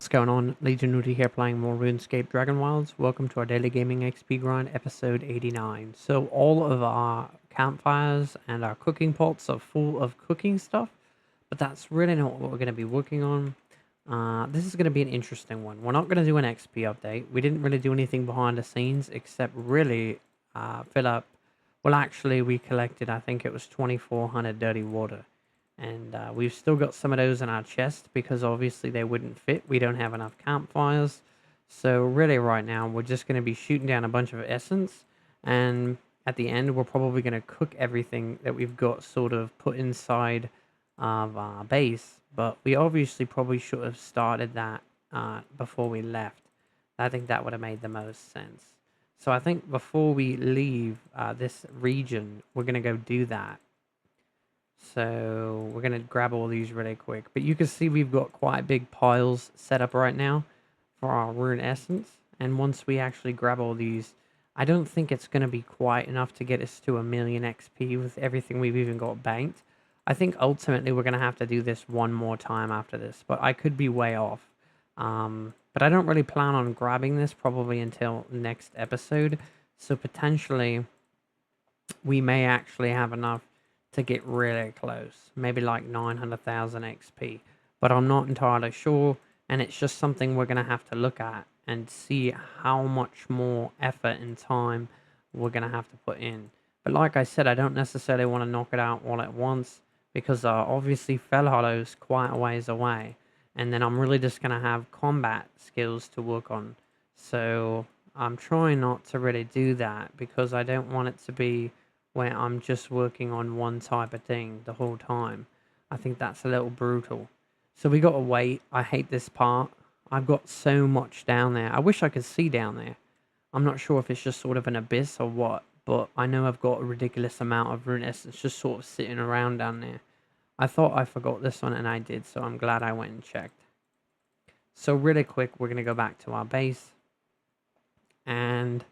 What's going on? Legionity here playing more RuneScape Dragonwilds. Welcome to our Daily Gaming XP Grind, episode 89. So all of our campfires and our cooking pots are full of cooking stuff, but that's really not what we're going to be working on. This is going to be an interesting one. We're not going to do an XP update. We didn't really do anything behind the scenes except really fill up. Well, actually, we collected, I think it was 2,400 dirty water. And we've still got some of those in our chest because obviously they wouldn't fit. We don't have enough campfires. So really right now we're just going to be shooting down a bunch of essence. And at the end we're probably going to cook everything that we've got sort of put inside of our base. But we obviously probably should have started that before we left. I think that would have made the most sense. So I think before we leave this region, we're going to go do that. So we're going to grab all these really quick. But you can see we've got quite big piles set up right now for our rune essence. And once we actually grab all these, I don't think it's going to be quite enough to get us to 1,000,000 XP with everything we've even got banked. I think ultimately we're going to have to do this one more time after this. But I could be way off. But I don't really plan on grabbing this probably until next episode. So potentially we may actually have enough to get really close, maybe like 900,000 XP, but I'm not entirely sure, and it's just something we're going to have to look at and see how much more effort and time we're going to have to put in. But like I said, I don't necessarily want to knock it out all at once because obviously Fell Hollow's quite a ways away, and then I'm really just going to have combat skills to work on. So I'm trying not to really do that because I don't want it to be where I'm just working on one type of thing the whole time. I think that's a little brutal. So we got to wait. I hate this part. I've got so much down there. I wish I could see down there. I'm not sure if it's just sort of an abyss or what, but I know I've got a ridiculous amount of rune essence just sort of sitting around down there. I thought I forgot this one and I did, so I'm glad I went and checked. So really quick, we're going to go back to our base. And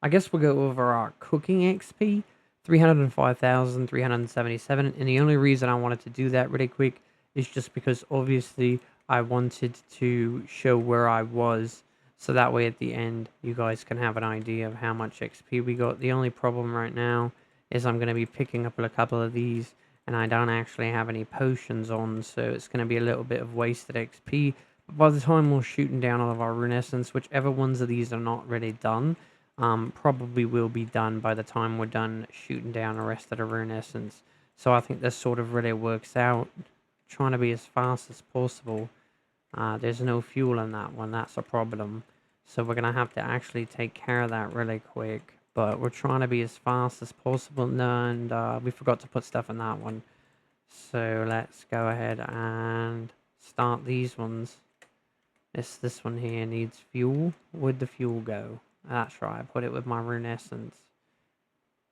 I guess we'll go over our cooking XP. 305,377, and the only reason I wanted to do that really quick is just because obviously I wanted to show where I was, so that way at the end you guys can have an idea of how much XP we got. The only problem right now is I'm going to be picking up a couple of these and I don't actually have any potions on, so it's going to be a little bit of wasted XP. But by the time we're shooting down all of our rune essence, whichever ones of these are not really done, probably will be done by the time we're done shooting down the rest of the rune essence. So I think this sort of really works out. Trying to be as fast as possible. There's no fuel in that one. That's a problem. So we're going to have to actually take care of that really quick. But we're trying to be as fast as possible. And we forgot to put stuff in that one. So let's go ahead and start these ones. This one here needs fuel. Where'd the fuel go? That's right, I put it with my rune essence.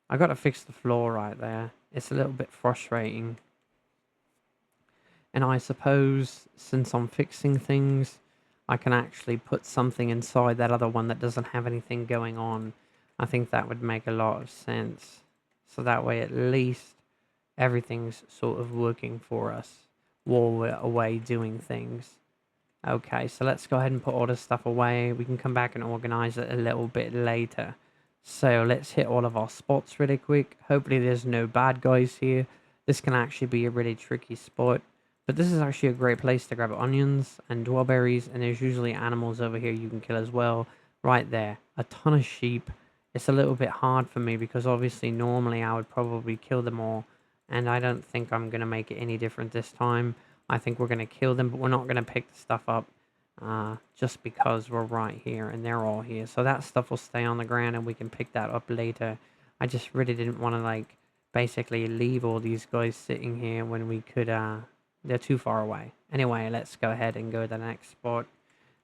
I got to fix the floor right there. It's a little bit frustrating. And I suppose since I'm fixing things, I can actually put something inside that other one that doesn't have anything going on. I think that would make a lot of sense. So that way at least everything's sort of working for us while we're away doing things. Okay, so let's go ahead and put all this stuff away. We can come back and organize it a little bit later. So let's hit all of our spots really quick. Hopefully there's no bad guys here. This can actually be a really tricky spot. But this is actually a great place to grab onions and dwellberries. And there's usually animals over here you can kill as well. Right there. A ton of sheep. It's a little bit hard for me because obviously normally I would probably kill them all. And I don't think I'm going to make it any different this time. I think we're going to kill them, but we're not going to pick the stuff up just because we're right here and they're all here. So that stuff will stay on the ground and we can pick that up later. I just really didn't want to, like, basically leave all these guys sitting here when we could, they're too far away. Anyway, let's go ahead and go to the next spot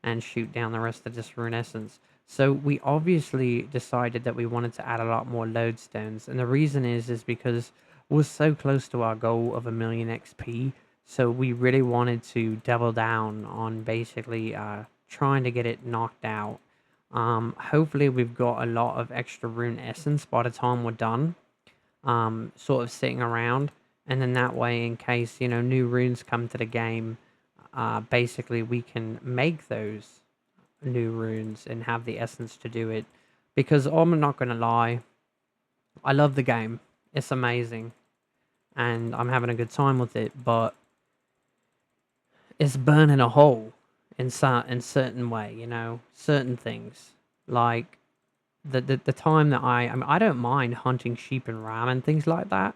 and shoot down the rest of this rune essence. So we obviously decided that we wanted to add a lot more lodestones. And the reason is because we're so close to our goal of 1,000,000 XP. So we really wanted to double down on basically trying to get it knocked out. Hopefully we've got a lot of extra rune essence by the time we're done. Sort of sitting around. And then that way, in case, you know, new runes come to the game, basically we can make those new runes and have the essence to do it. Because I'm not gonna lie, I love the game. It's amazing, and I'm having a good time with it. But it's burning a hole in certain way. You know, certain things like the time that I mean, I don't mind hunting sheep and ram and things like that,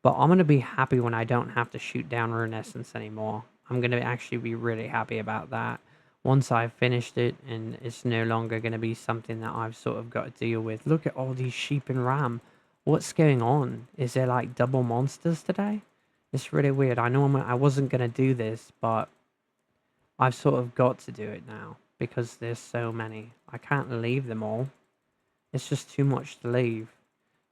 but I'm gonna be happy when I don't have to shoot down rune essence anymore. I'm gonna actually be really happy about that once I've finished it, and it's no longer gonna be something that I've sort of got to deal with. Look at all these sheep and ram. What's going on? Is there like double monsters today? It's really weird. I know I wasn't gonna do this, but I've sort of got to do it now because there's so many. I can't leave them all. It's just too much to leave.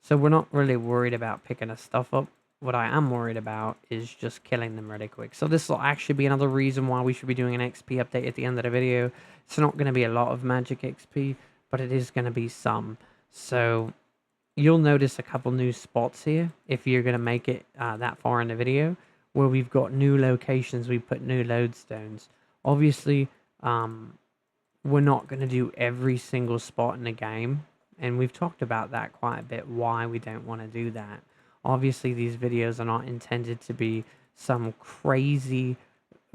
So we're not really worried about picking the stuff up. What I am worried about is just killing them really quick. So this will actually be another reason why we should be doing an XP update at the end of the video. It's not going to be a lot of magic XP, but it is going to be some. So you'll notice a couple new spots here if you're going to make it that far in the video, where we've got new locations. We put new lodestones. Obviously, we're not going to do every single spot in the game, and we've talked about that quite a bit, why we don't want to do that. Obviously, these videos are not intended to be some crazy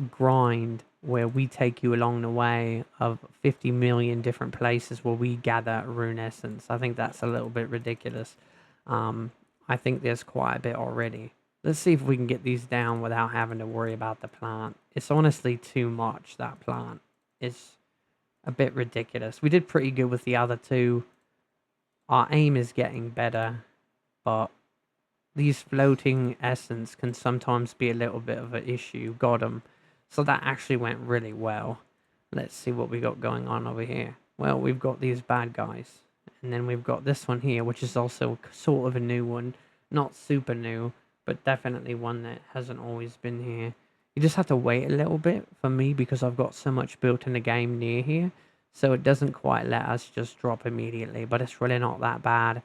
grind where we take you along the way of 50 million different places where we gather rune essence. I think that's a little bit ridiculous. I think there's quite a bit already. Let's see if we can get these down without having to worry about the plant. It's honestly too much, that plant. It's a bit ridiculous. We did pretty good with the other two. Our aim is getting better, but these floating essence can sometimes be a little bit of an issue. Got them. So that actually went really well. Let's see what we got going on over here. Well, we've got these bad guys. And then we've got this one here, which is also sort of a new one. Not super new, but definitely one that hasn't always been here. You just have to wait a little bit for me because I've got so much built in the game near here. So it doesn't quite let us just drop immediately, but it's really not that bad.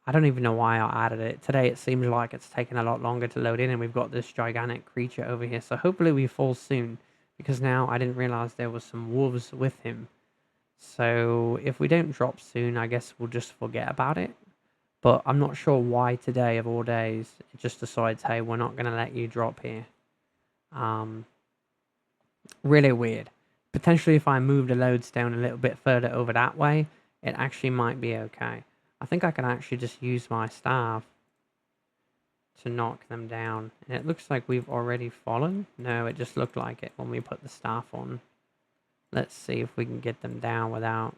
I don't even know why I added it. Today it seems like it's taking a lot longer to load in, and we've got this gigantic creature over here. So hopefully we fall soon, because now I didn't realize there was some wolves with him. So if we don't drop soon, I guess we'll just forget about it. But I'm not sure why today of all days it just decides, hey, we're not going to let you drop here. Really weird. Potentially if I move the lodestone a little bit further over that way, it actually might be okay. I think I can actually just use my staff to knock them down. And it looks like we've already fallen. No, it just looked like it when we put the staff on. Let's see if we can get them down without.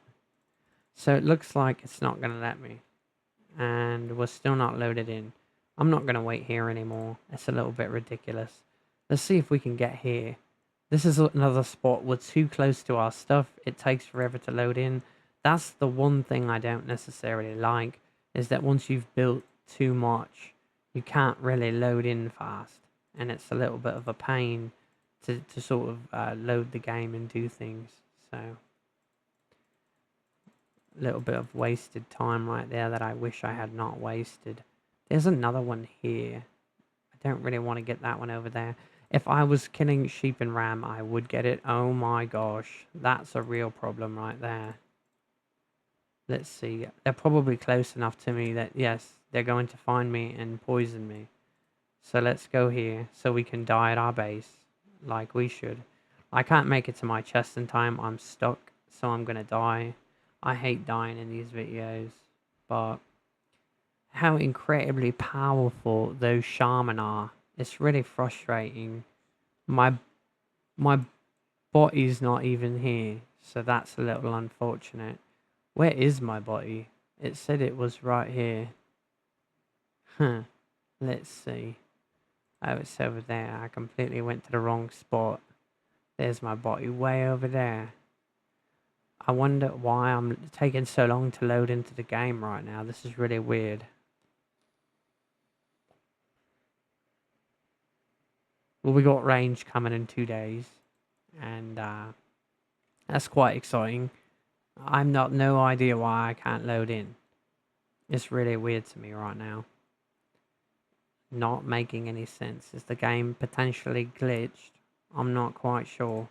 So it looks like it's not going to let me. And we're still not loaded in. I'm not going to wait here anymore. It's a little bit ridiculous. Let's see if we can get here. This is another spot. We're too close to our stuff. It takes forever to load in. That's the one thing I don't necessarily like, is that once you've built too much, you can't really load in fast. And it's a little bit of a pain to sort of load the game and do things. So, a little bit of wasted time right there that I wish I had not wasted. There's another one here. I don't really want to get that one over there. If I was killing sheep and ram, I would get it. Oh my gosh. That's a real problem right there. Let's see. They're probably close enough to me that, yes, they're going to find me and poison me. So let's go here so we can die at our base like we should. I can't make it to my chest in time. I'm stuck, so I'm going to die. I hate dying in these videos, but how incredibly powerful those shaman are. It's really frustrating. My body's not even here, so that's a little unfortunate. Where is my body? It said it was right here. Huh. Let's see. Oh, it's over there. I completely went to the wrong spot. There's my body way over there. I wonder why I'm taking so long to load into the game right now. This is really weird. Well, we got range coming in 2 days, and that's quite exciting. I'm not no idea why I can't load in. It's really weird to me right now. Not making any sense. Is the game potentially glitched? I'm not quite sure.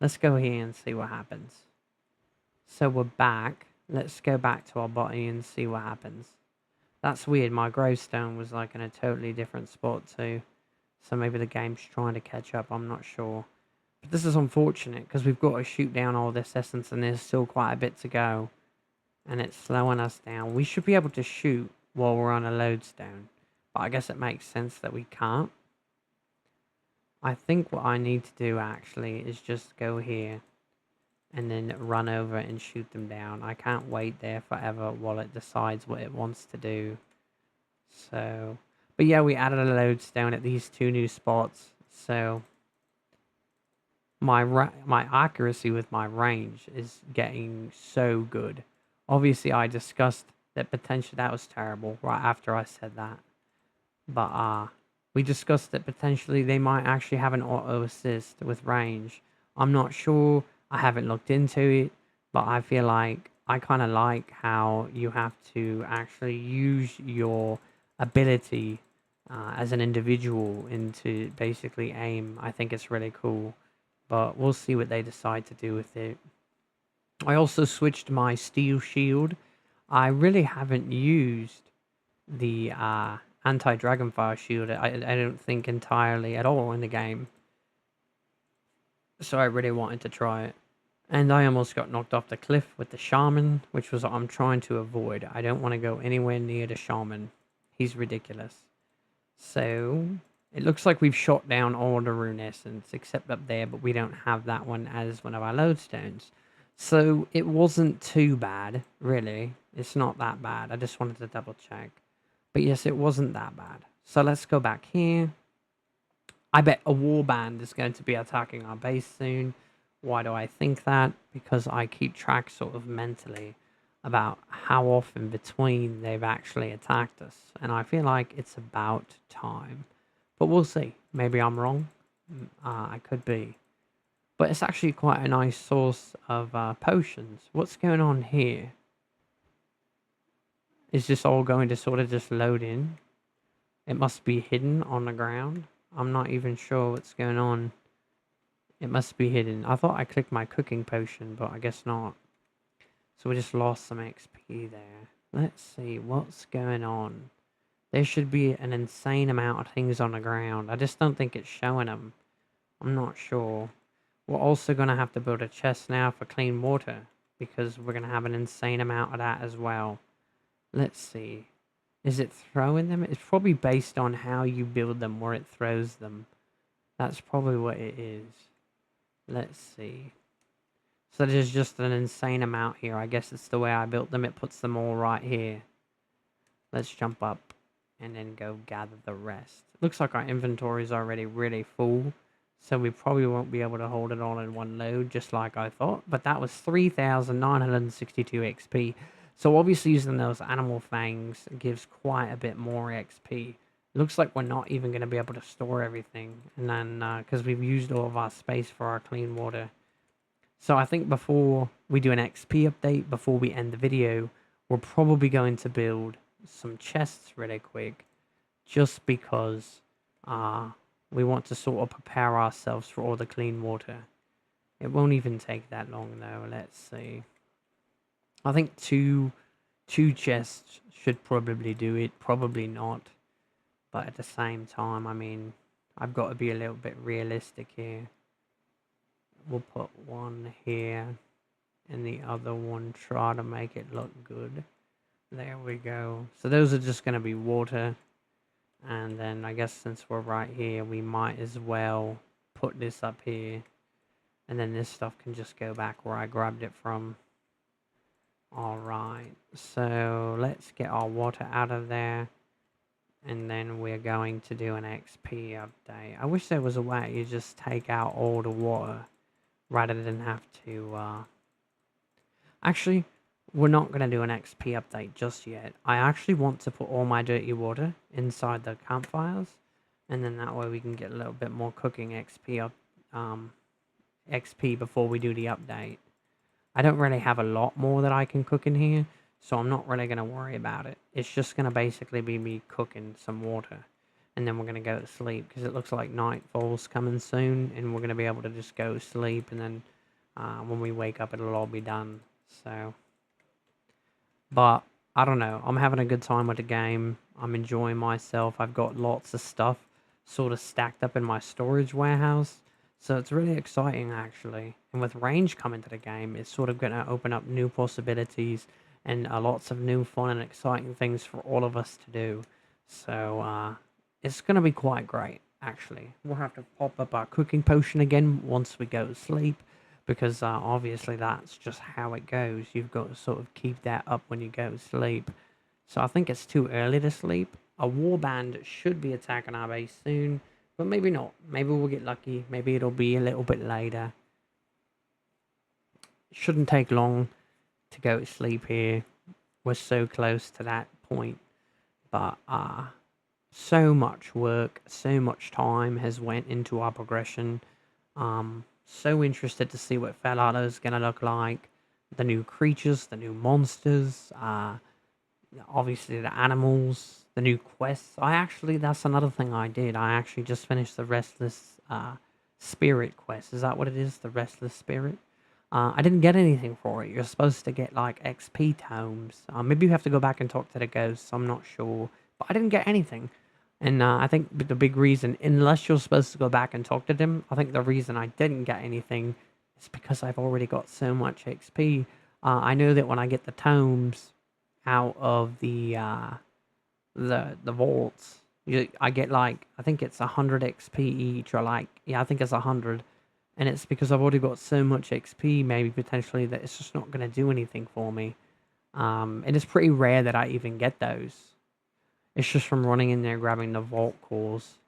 Let's go here and see what happens. So we're back. Let's go back to our body and see what happens. That's weird. My gravestone was like in a totally different spot too. So maybe the game's trying to catch up. I'm not sure. But this is unfortunate because we've got to shoot down all this essence and there's still quite a bit to go. And it's slowing us down. We should be able to shoot while we're on a lodestone. But I guess it makes sense that we can't. I think what I need to do actually is just go here and then run over and shoot them down. I can't wait there forever while it decides what it wants to do. So, but yeah, we added a lodestone at these 2 new spots. So my accuracy with my range is getting so good. Obviously, I discussed that potentially that was terrible right after I said that. But we discussed that potentially they might actually have an auto assist with range. I'm not sure. I haven't looked into it, but I feel like I kind of like how you have to actually use your ability as an individual into basically aim. I think it's really cool, but we'll see what they decide to do with it. I also switched my steel shield. I really haven't used the anti-dragonfire shield. I don't think entirely at all in the game. So I really wanted to try it. And I almost got knocked off the cliff with the shaman, which was what I'm trying to avoid. I don't want to go anywhere near the shaman. He's ridiculous. So it looks like we've shot down all the rune essence except up there, but we don't have that one as one of our lodestones. So it wasn't too bad, really. It's not that bad. I just wanted to double check. But yes, it wasn't that bad. So let's go back here. I bet a warband is going to be attacking our base soon. Why do I think that? Because I keep track sort of mentally about how often between they've actually attacked us. And I feel like it's about time. But we'll see. Maybe I'm wrong. I could be. But it's actually quite a nice source of potions. What's going on here? Is this all going to sort of just load in? It must be hidden on the ground. I'm not even sure what's going on. It must be hidden. I thought I clicked my cooking potion, but I guess not. So we just lost some XP there. Let's see what's going on. There should be an insane amount of things on the ground. I just don't think it's showing them. I'm not sure. We're also going to have to build a chest now for clean water, because we're going to have an insane amount of that as well. Let's see. Is it throwing them? It's probably based on how you build them where it throws them. That's probably what it is. Let's see. So there's just an insane amount here. I guess it's the way I built them. It puts them all right here. Let's jump up and then go gather the rest. Looks like our inventory is already really full. So we probably won't be able to hold it all in one load, just like I thought. But that was 3,962 XP. So obviously using those animal fangs gives quite a bit more XP. Looks like we're not even going to be able to store everything. And then, because we've used all of our space for our clean water. So I think before we do an XP update, before we end the video, we're probably going to build some chests really quick. Just because we want to sort of prepare ourselves for all the clean water. It won't even take that long though. Let's see. I think two chests should probably do it. Probably not. But at the same time, I mean, I've got to be a little bit realistic here. We'll put one here and the other one, try to make it look good. There we go. So those are just going to be water. And then I guess since we're right here, we might as well put this up here. And then this stuff can just go back where I grabbed it from. Alright, so let's get our water out of there. And then we're going to do an XP update. I wish there was a way you just take out all the water rather than have to... Actually, we're not going to do an XP update just yet. I actually want to put all my dirty water inside the campfires. And then that way we can get a little bit more cooking XP XP before we do the update. I don't really have a lot more that I can cook in here, so I'm not really going to worry about it. It's just going to basically be me cooking some water. and then we're going to go to sleep because it looks like nightfall's coming soon, and we're going to be able to just go to sleep, and then when we wake up, it'll all be done. So, but I don't know. I'm having a good time with the game. I'm enjoying myself. I've got lots of stuff sort of stacked up in my storage warehouse. So it's really exciting, actually. And with range coming to the game, it's sort of going to open up new possibilities and lots of new fun and exciting things for all of us to do. So it's going to be quite great, actually. We'll have to pop up our cooking potion again once we go to sleep, because obviously that's just how it goes. You've got to sort of keep that up when you go to sleep. So I think it's too early to sleep. A warband should be attacking our base soon, but maybe not. Maybe we'll get lucky. Maybe it'll be a little bit later. It shouldn't take long to go to sleep here. We're so close to that point. But so much work, so much time has went into our progression. So interested to see what Felado is going to look like. The new creatures, the new monsters, obviously the animals, the new quests. That's another thing I did. I actually just finished the Restless Spirit quest. Is that what it is? The Restless Spirit? I didn't get anything for it. You're supposed to get like XP tomes. Maybe you have to go back and talk to the ghosts. I'm not sure. But I didn't get anything. And I think the big reason, unless you're supposed to go back and talk to them, I think the reason I didn't get anything is because I've already got so much XP. I know that when I get the tomes out of the vaults, I get like, I think it's 100 XP each, or like, yeah, I think it's 100. And it's because I've already got so much XP, maybe potentially, that it's just not going to do anything for me. And it's pretty rare that I even get those. It's just from running in there, grabbing the vault cores.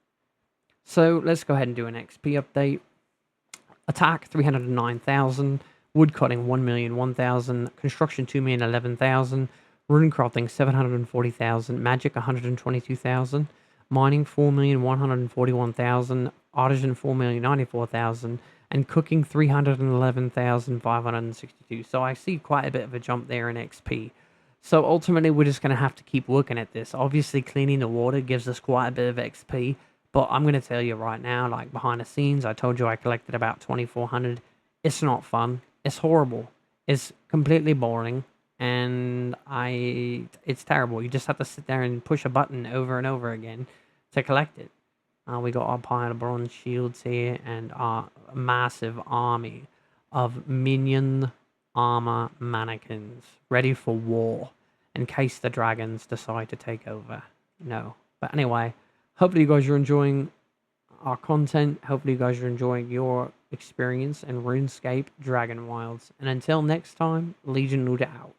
So let's go ahead and do an XP update. Attack 309,000. Woodcutting 1,001,000. Construction 2,011,000. Runecrafting 740,000. Magic 122,000. Mining 4,141,000. Artisan 4,094,000. And cooking 311,562. So I see quite a bit of a jump there in XP. So ultimately, we're just going to have to keep working at this. Obviously, cleaning the water gives us quite a bit of XP. But I'm going to tell you right now, like behind the scenes, I told you I collected about 2,400. It's not fun. It's horrible. It's completely boring. And it's terrible. You just have to sit there and push a button over and over again to collect it. We got our pile of bronze shields here and our massive army of minion armor mannequins ready for war in case the dragons decide to take over. No. But anyway, hopefully you guys are enjoying our content. Hopefully you guys are enjoying your experience in RuneScape Dragonwilds. And until next time, Legion Luda out.